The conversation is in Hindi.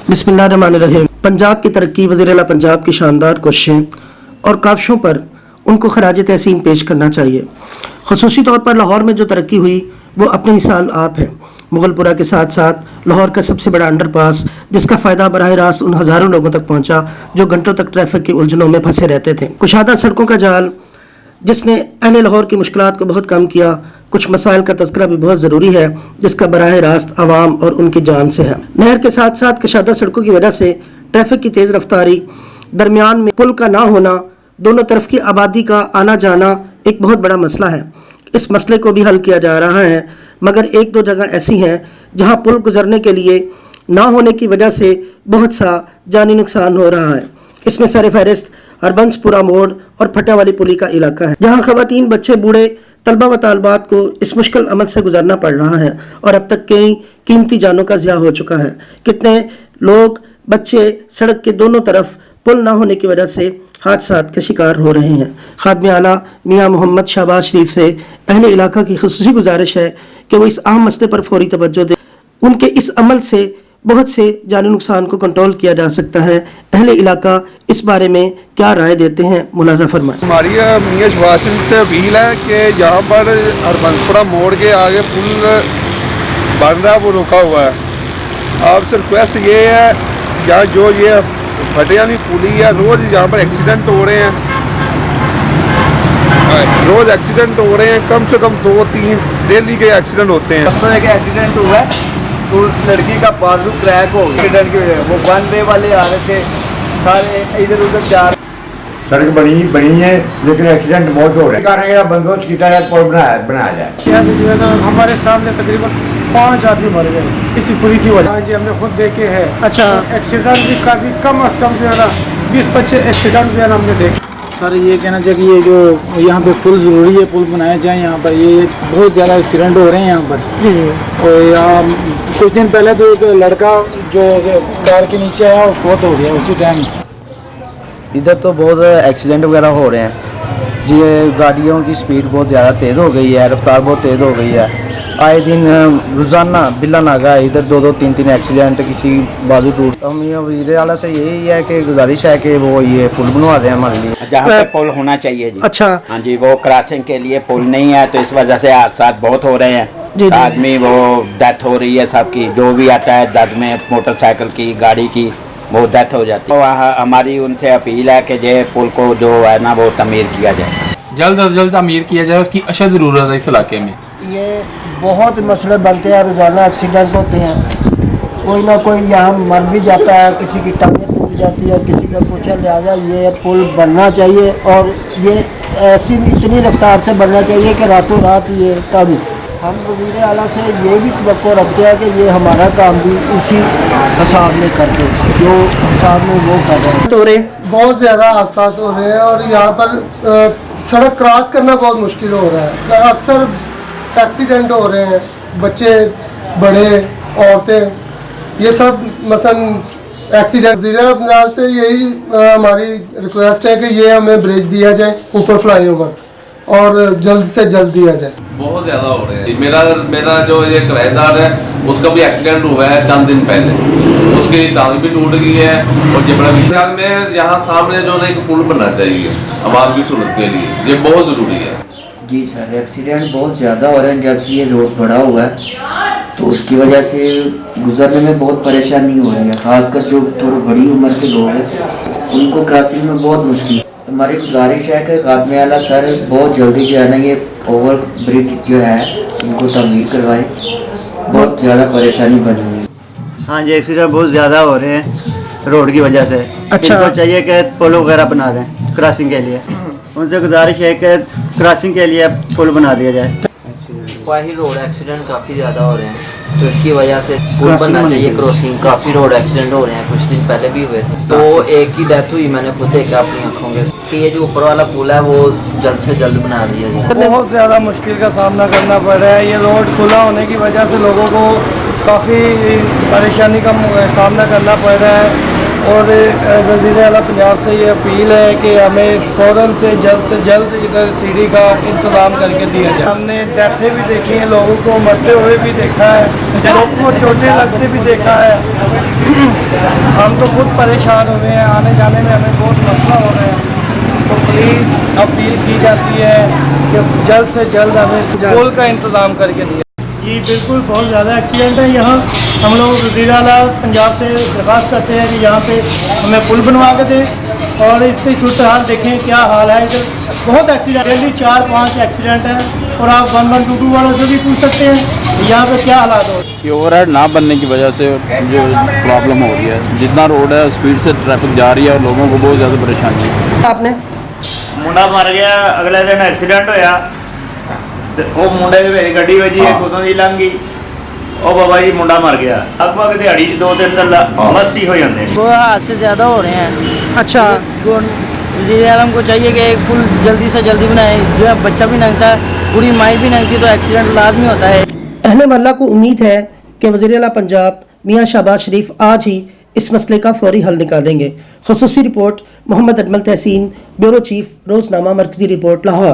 बिस्मिल्लाहिर्रहमानिर्रहीम। पंजाब की तरक्की, वज़ीर-ए-आला पंजाब की शानदार कोशिशें और काविशों पर उनको खराज तहसीन पेश करना चाहिए। ख़ुसूसी तौर पर लाहौर में जो तरक्की हुई वो अपनी मिसाल आप है। मुगलपुरा के साथ साथ लाहौर का सबसे बड़ा अंडरपास, जिसका फ़ायदा बराह रास्त उन हज़ारों लोगों तक पहुँचा जो घंटों तक ट्रैफिक की उलझनों में फंसे रहते थे। कुशादा सड़कों का जाल, जिसने अहले लाहौर की मुश्किलात को बहुत कम किया। कुछ मसाइल का तज़किरा भी बहुत ज़रूरी है, जिसका बराह रास्त आवाम और उनकी जान से है। नहर के साथ साथ कुशादा सड़कों की वजह से ट्रैफिक की तेज़ रफ्तारी, दरमियान में पुल का ना होना, दोनों तरफ की आबादी का आना जाना एक बहुत बड़ा मसला है। इस मसले को भी हल किया जा रहा है, मगर एक दो जगह ऐसी हैं जहां पुल गुजरने के लिए ना होने की वजह से बहुत सा जानी नुकसान हो रहा है। इसमें सर फहरिस्त हरबंसपुरा मोड़ और फटा वाली पुली का इलाका है, जहां खवातीन, बच्चे, बूढ़े, तलबा व तालबात को इस मुश्किल अमल से गुजरना पड़ रहा है और अब तक कई कीमती जानों का ज़िया हो चुका है। कितने लोग, बच्चे सड़क के दोनों तरफ पुल ना होने की वजह से हादसात के शिकार हो रहे हैं। खादिम आला मियाँ मोहम्मद शहबाज शरीफ से अहले इलाका की खुसूसी गुजारिश है कि वो इस अहम मसले पर फौरी तवज्जो दें। उनके इस अमल से बहुत से जानी नुकसान को कंट्रोल किया जा सकता है। अहले इलाका इस बारे में क्या राय देते हैं, मुलाजा फरमाएं। हमारी मियाँ शहबाज शरीफ से अपील है कि यहाँ पर हरबंसपुरा मोड़ के आगे पुल बन रहा है, वो रुका हुआ है। आपसे रिक्वेस्ट ये है, यहाँ जो ये फटियाली पुली है, रोज़ यहाँ पर एक्सीडेंट हो रहे हैं, रोज़ एक्सीडेंट हो रहे हैं, कम से कम 2-3 डेली के एक्सीडेंट होते हैं। परसों एक एक्सीडेंट हुआ है तो उस लड़की का बाजू क्रैक हो गया एक्सीडेंट की वजह। वो वन वे वाले आ रहे थे, सारे इधर उधर जा रहे। सड़क बनी है लेकिन एक्सीडेंट बहुत हो रहे हैं। बंदोबस्त किया जाए, पुल बनाया जाए। हमारे सामने तकरीबन 5 आदमी मर गए इसी पुली की वजह। जी हमने खुद देखे हैं। अच्छा, एक्सीडेंट भी काफ़ी कम अज़ कम जो है ना 20-25 एक्सीडेंट जो है ना हमने देखे। सर ये कहना चाहिए कि ये जो यहाँ पे पुल ज़रूरी है, पुल बनाया जाए यहाँ पर। ये बहुत ज़्यादा एक्सीडेंट हो रहे हैं यहाँ पर। और यहाँ कुछ दिन पहले तो एक लड़का जो कार के नीचे आया और फौत हो गया उसी टाइम। इधर तो बहुत एक्सीडेंट वगैरह हो रहे हैं जी। गाड़ियों की स्पीड बहुत ज़्यादा तेज़ हो गई है, रफ्तार बहुत तेज़ हो गई है। आए दिन रोज़ाना बिल्ला नागा इधर 2-2, 3-3 एक्सीडेंट, किसी बाजू टूट। हम ये वज़ीर आला से यही है कि गुजारिश है कि वो ये पुल बनवा दें हमारे लिए, जहाँ पे पुल होना चाहिए जी। अच्छा, हाँ जी, वो क्रॉसिंग के लिए पुल नहीं है तो इस वजह से हादसा बहुत हो रहे हैं। आदमी वो डेथ हो रही है सबकी, जो भी आता है दर्द में, मोटरसाइकिल की, गाड़ी की, वो डेथ हो जाती है। तो हमारी उनसे अपील है कि ये पुल को जो है ना वो तमीर किया जाए, जल्द अज जल्द तमीर किया जाए। उसकी अशद ज़रूरत है इस इलाके में। ये बहुत मसले बनते हैं, रोज़ाना एक्सीडेंट होते हैं, कोई ना कोई यहाँ मर भी जाता है, किसी की टांगें टूट जाती है, किसी का कुछ। लिहाजा ये पुल बनना चाहिए और ये ऐसी इतनी रफ्तार से बनना चाहिए कि रातों रात ये तब। हम वज़ीर आला से ये भी तवक्को रखते हैं कि ये हमारा काम भी उसी हिसाब में कर दे जो हिसाब में वो कर रहे हैं। बहुत ज़्यादा हादसा हो रहे हैं और यहाँ पर सड़क क्रॉस करना बहुत मुश्किल हो रहा है। अक्सर एक्सीडेंट हो रहे हैं, बच्चे, बड़े, औरतें, ये सब मसलन एक्सीडेंट। ज़िला पंजाब से यही हमारी रिक्वेस्ट है कि ये हमें ब्रिज दिया जाए ऊपर फ्लाईओवर और जल्द से जल्द दिया जाए। बहुत ज़्यादा हो रहे हैं। मेरा जो ये किराएदार है उसका भी एक्सीडेंट हुआ है चंद दिन पहले, उसकी टांग भी टूट गई है। और जबड़ा में यहाँ सामने जो है एक पुल बनना चाहिए आवाम की सहूलत के लिए, ये बहुत ज़रूरी है जी। सर एक्सीडेंट बहुत ज़्यादा हो रहे हैं जब से ये रोड बड़ा हुआ है, तो उसकी वजह से गुजरने में बहुत परेशानी हो रही है। खासकर जो थोड़ी बड़ी उम्र के लोग हैं उनको क्रॉसिंग में बहुत मुश्किल। हमारी गुजारिश है कि खादिम आला सर बहुत जल्दी जो है ना ये ओवर ब्रिज जो है इनको तमीर करवाए, बहुत ज़्यादा परेशानी बनी हुई है। हाँ जी, एक्सीडेंट बहुत ज़्यादा हो रहे हैं रोड की वजह से। अच्छा, इनको चाहिए कि पुल वगैरह बना दें क्रॉसिंग के लिए। उनसे गुजारिश है कि क्रॉसिंग के लिए पुल बना दिया जाए। वाही रोड एक्सीडेंट काफ़ी ज़्यादा हो रहे हैं, तो इसकी वजह से पुल बनना चाहिए क्रॉसिंग। काफ़ी रोड एक्सीडेंट हो रहे हैं, कुछ दिन पहले भी हुए थे, तो एक की डेथ हुई, मैंने खुद देखा अपनी आँखों में। कि ये जो ऊपर वाला पुल है वो जल्द से जल्द बना दिया जाए। बहुत ज़्यादा मुश्किल का सामना करना पड़ रहा है। ये रोड खुला होने की वजह से लोगों को काफ़ी परेशानी का सामना करना पड़ रहा है। और वज़ीर आला पंजाब से ये अपील है कि हमें फ़ौरन से जल्द इधर सीढ़ी का इंतज़ाम करके दिया जाए। हमने डेथें भी देखी हैं, लोगों को मरते हुए भी देखा है, लोगों को चोटें लगते भी देखा है। हम तो खुद परेशान हुए हैं, आने जाने में हमें बहुत मसला हो रहा है। तो प्लीज़ अपील की जाती है कि जल्द से जल्द हमें पुल का इंतज़ाम करके दिया। जी बिल्कुल, बहुत ज़्यादा एक्सीडेंट है यहाँ। हम लोग वज़ीर आला पंजाब से दरख्वास्त करते हैं कि यहाँ पे हमें पुल बनवा के दें और इसकी सूरत हाल देखें क्या हाल है। इधर बहुत एक्सीडेंट, डेली 4-5 एक्सीडेंट हैं और आप 1122 वालों से भी पूछ सकते हैं यहाँ पे क्या हालात हो। कि ओवरहेड ना बनने की वजह से जो प्रॉब्लम हो रही है, जितना रोड है स्पीड से ट्रैफिक जा रही है और लोगों को बहुत ज़्यादा परेशानी है। आपने मुंडा मर गया, अगले दिन एक्सीडेंट होया ते वो मुंडे दे विच गड्डी वजी कुतों दी लंघ गई, ओ बाबा जी मुंडा मर गया। लगभग दिहाड़ी 2-3 दिन मस्ती हो जाते हैं। वो हादसे ज़्यादा हो रहे हैं। अच्छा, वज़ीर आलम को चाहिए कि एक पुल जल्दी से जल्दी बनाए, जो है बच्चा भी नंगता है, पूरी माई भी नंगती, तो एक्सीडेंट लाजमी होता है। अहले मोहल्ला को उम्मीद है कि वज़ीर आला पंजाब मियां शहबाज शरीफ आज ही इस मसले का फौरी हल निकालेंगे। खुसूसी रिपोर्ट मोहम्मद अजमल तहसीन, ब्यूरो चीफ, रोज़नामा मरकज़ी रिपोर्ट, लाहौर।